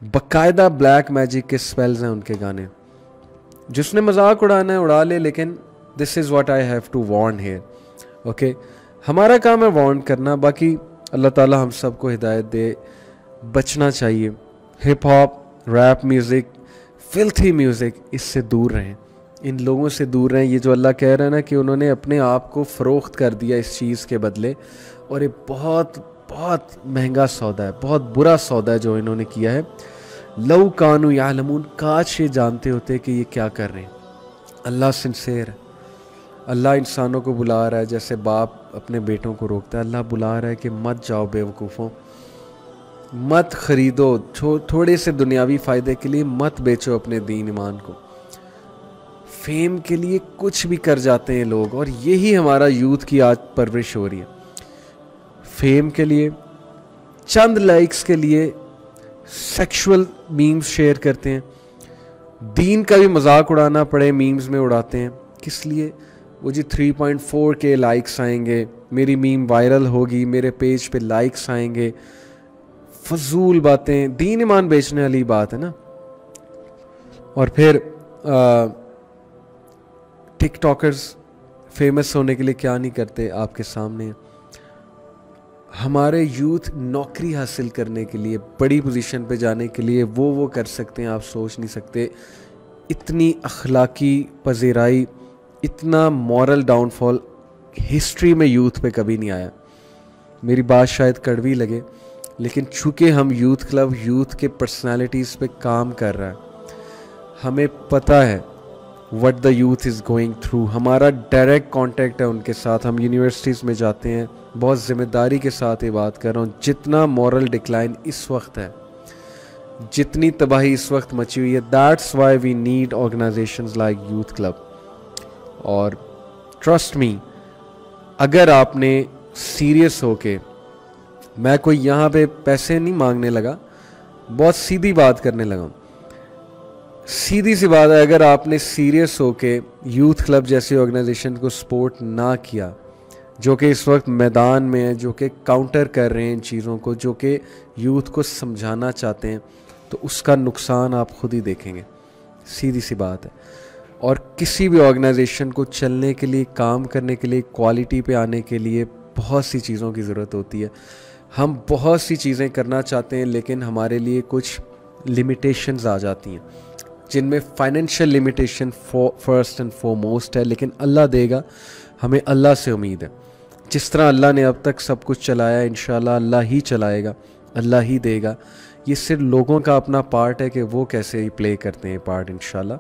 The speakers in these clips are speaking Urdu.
باقاعدہ بلیک میجک کے اسپیلز ہیں ان کے گانے. جس نے مذاق اڑانا ہے اڑا لے, لیکن this is what I have to warn here. Okay, ہمارا کام ہے وارن کرنا, باقی اللہ تعالیٰ ہم سب کو ہدایت دے. بچنا چاہیے hip hop, rap music, filthy music, اس سے دور رہیں, ان لوگوں سے دور رہیں. یہ جو اللہ کہہ رہا ہے نا کہ انہوں نے اپنے آپ کو فروخت کر دیا اس چیز کے بدلے, اور یہ بہت بہت مہنگا سودا ہے, بہت برا سودا ہے جو انہوں نے کیا ہے. لو کانو یعلمون, کاش یہ جانتے ہوتے کہ یہ کیا کر رہے ہیں. اللہ سنسیئر ہے, اللہ انسانوں کو بلا رہا ہے جیسے باپ اپنے بیٹوں کو روکتا ہے. اللہ بلا رہا ہے کہ مت جاؤ بے وقوفوں, مت خریدو تھوڑے سے دنیاوی فائدے کے لیے, مت بیچو اپنے دین ایمان کو. فیم کے لیے کچھ بھی کر جاتے ہیں لوگ, اور یہی ہمارا یوتھ کی آج پرورش ہو رہی ہے. فیم کے لیے, چند لائکس کے لیے سیکشول میمز شیئر کرتے ہیں. دین کا بھی مذاق اڑانا پڑے میمز میں اڑاتے ہیں. کس لیے؟ وہ جی 3.4K لائکس آئیں گے, میری میم وائرل ہوگی, میرے پیج پہ لائکس آئیں گے. فضول باتیں, دین ایمان بیچنے والی بات ہے نا. اور پھر ٹک ٹاکرز فیمس ہونے کے لیے کیا نہیں کرتے آپ کے سامنے. ہمارے یوتھ نوکری حاصل کرنے کے لیے, بڑی پوزیشن پہ جانے کے لیے وہ کر سکتے ہیں, آپ سوچ نہیں سکتے. اتنی اخلاقی پذیرائی, اتنا مورل ڈاؤن فال ہسٹری میں یوتھ پہ کبھی نہیں آیا. میری بات شاید کڑوی لگے, لیکن چونکہ ہم یوتھ کلب یوتھ کے پرسنالٹیز پہ کام کر رہا ہے, ہمیں پتہ ہے what the youth is going through. ہمارا ڈائریکٹ کانٹیکٹ ہے ان کے ساتھ, ہم یونیورسٹیز میں جاتے ہیں. بہت ذمہ داری کے ساتھ یہ بات کر رہا ہوں. جتنا مورل ڈکلائن اس وقت ہے, جتنی تباہی اس وقت مچی ہوئی ہے, that's why we need organizations like youth club. اور trust me, اگر آپ نے سیریس ہو کے, میں کوئی یہاں پہ پیسے نہیں مانگنے لگا, بہت سیدھی بات کرنے لگا ہوں. سیدھی سی بات ہے, اگر آپ نے سیریس ہو کے یوتھ کلب جیسی آرگنائزیشن کو سپورٹ نہ کیا, جو کہ اس وقت میدان میں ہیں, جو کہ کاؤنٹر کر رہے ہیں ان چیزوں کو, جو کہ یوتھ کو سمجھانا چاہتے ہیں, تو اس کا نقصان آپ خود ہی دیکھیں گے. سیدھی سی بات ہے. اور کسی بھی آرگنائزیشن کو چلنے کے لیے, کام کرنے کے لیے, کوالٹی پہ آنے کے لیے بہت سی چیزوں کی ضرورت ہوتی ہے. ہم بہت سی چیزیں کرنا چاہتے ہیں, لیکن ہمارے لیے کچھ لمیٹیشنز آ جاتی ہیں, جن میں فائنینشیل لمیٹیشن فرسٹ اینڈ فورموسٹ ہے. لیکن اللہ دے گا, ہمیں اللہ سے امید ہے. جس طرح اللہ نے اب تک سب کچھ چلایا, انشاءاللہ اللہ ہی چلائے گا, اللہ ہی دے گا. یہ صرف لوگوں کا اپنا پارٹ ہے کہ وہ کیسے ہی پلے کرتے ہیں پارٹ انشاءاللہ.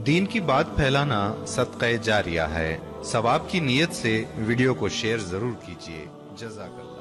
دین کی بات پھیلانا صدقہ جاریہ ہے. ثواب کی نیت سے ویڈیو کو شیئر ضرور کیجیے. جزاک اللہ.